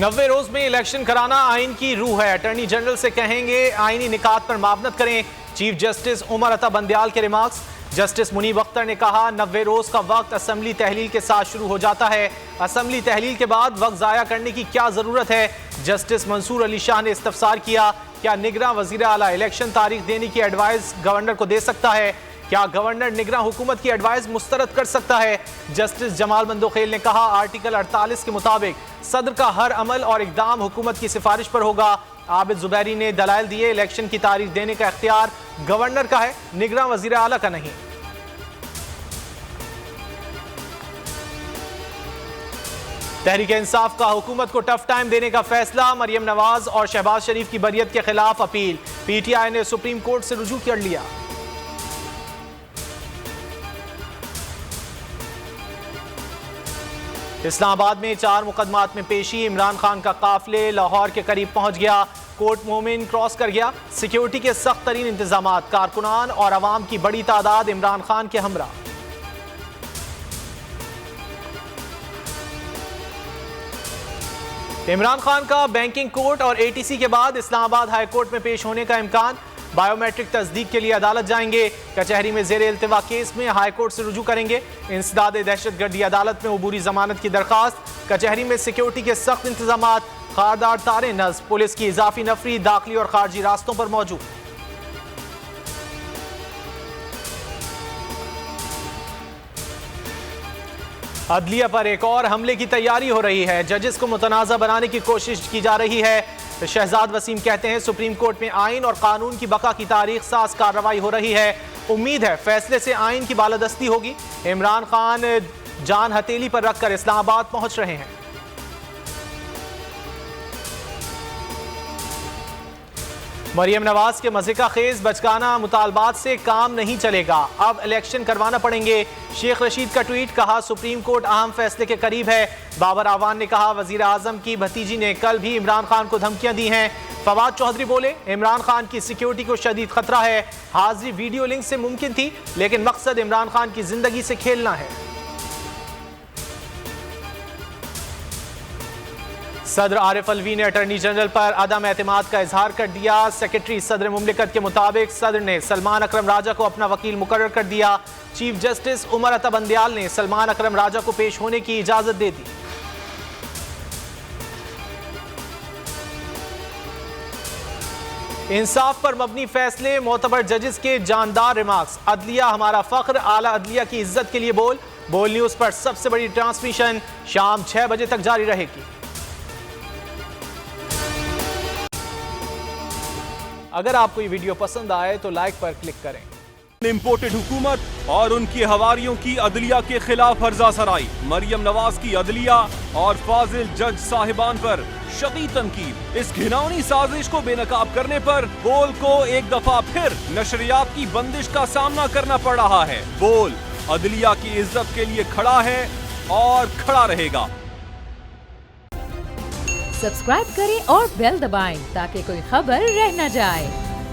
90 रोज में इलेक्शन कराना आइन की रूह है। अटॉर्नी जनरल से कहेंगे आईनी निकात पर मामनत करें। चीफ जस्टिस उमर अता बंदयाल के रिमार्क्स। जस्टिस मुनीब अख्तर ने कहा 90 रोज का वक्त असम्बली तहलील के साथ शुरू हो जाता है। असम्बली तहलील के बाद वक्त जाया करने की क्या जरूरत है। जस्टिस मंसूर अली शाह ने इस्तफसार किया, क्या निगरां वजीर आला इलेक्शन तारीख देने की एडवाइस गवर्नर को दे सकता है। क्या गवर्नर निगरां हुकूमत की एडवाइस मुस्तरद कर सकता है। जस्टिस जमाल मंदोखेल ने कहा आर्टिकल 48 के मुताबिक सदर का हर अमल और इकदाम हुकूमत की सिफारिश पर होगा। आबिद जुबैरी ने दलाइल दिए, इलेक्शन की तारीख देने का इख्तियार गवर्नर का है, निगरां वजीर आला का नहीं। तहरीक इंसाफ का हुकूमत को टफ टाइम देने का फैसला। मरियम नवाज और शहबाज शरीफ की बरियत के खिलाफ अपील। पीटीआई ने सुप्रीम कोर्ट से रुजू कर लिया। इस्लामाबाद में 4 मुकदमात में पेशी। इमरान खान का काफिले लाहौर के करीब पहुंच गया। कोर्ट मोमिन क्रॉस कर गया। सिक्योरिटी के सख्त तरीन इंतजामात। कारकुनान और अवाम की बड़ी तादाद इमरान खान के हमरा। इमरान खान का बैंकिंग कोर्ट और एटीसी के बाद इस्लामाबाद हाई कोर्ट में पेश होने का इम्कान। बायोमेट्रिक तस्दीक के लिए अदालत जाएंगे। कचहरी में जेर इल्तिवा केस में हाई कोर्ट से रुजू करेंगे। इंसदाद दहशतगर्दी अदालत में अबूरी जमानत की दरखास्त। कचहरी में सिक्योरिटी के सख्त इंतजामात। खारदार तारे नस्ब। पुलिस की इजाफी नफरी दाखिली और खारजी रास्तों पर मौजूद। अदलिया पर एक और हमले की तैयारी हो रही है। जजेस को मुतनाज़ा बनाने की कोशिश की जा रही है। शहजाद वसीम कहते हैं सुप्रीम कोर्ट में आइन और कानून की बका की तारीख साज कार्रवाई हो रही है। उम्मीद है फैसले से आइन की बालादस्ती होगी। इमरान खान जान हथेली पर रखकर इस्लामाबाद पहुंच रहे हैं। मरियम नवाज के मजे का खेज। बचकाना मुतालबात से काम नहीं चलेगा, अब इलेक्शन करवाना पड़ेंगे। शेख रशीद का ट्वीट। कहा सुप्रीम कोर्ट अहम फैसले के करीब है। बाबर आवान ने कहा वजीर आजम की भतीजी ने कल भी इमरान खान को धमकियां दी हैं। फवाद चौधरी बोले इमरान खान की सिक्योरिटी को शदीद खतरा है। हाजिरी वीडियो लिंक से मुमकिन थी, लेकिन मकसद इमरान खान की जिंदगी से खेलना है। सदर आरिफ अलवी ने अटॉर्नी जनरल पर अदम एतमाद का इजहार कर दिया। सेक्रेटरी सदर मुमलिकत के मुताबिक सदर ने सलमान अकरम राजा को अपना वकील मुकर्रर कर दिया। चीफ जस्टिस उमर अता बंदयाल ने सलमान अकरम राजा को पेश होने की इजाजत दे दी। इंसाफ पर मबनी फैसले, मोतबर जजेस के जानदार रिमार्क्स। अदलिया हमारा फख्र, आला अदलिया की इज्जत के लिए बोल न्यूज पर सबसे बड़ी ट्रांसमिशन शाम 6 बजे तक जारी रहेगी। अगर आपको ये वीडियो पसंद आए तो लाइक पर क्लिक करें। इम्पोर्टेड हुकूमत और उनकी हवारियों की अदलिया के खिलाफ हर्जा सराई। मरियम नवाज की अदलिया और फाजिल जज साहिबान पर शदीद तनकीद। इस घिनौनी साजिश को बेनकाब करने पर बोल को एक दफा फिर नशरियात की बंदिश का सामना करना पड़ रहा है। बोल अदलिया की इज्जत के लिए खड़ा है और खड़ा रहेगा। सब्सक्राइब करें और बेल दबाएं ताकि कोई खबर रह न जाए।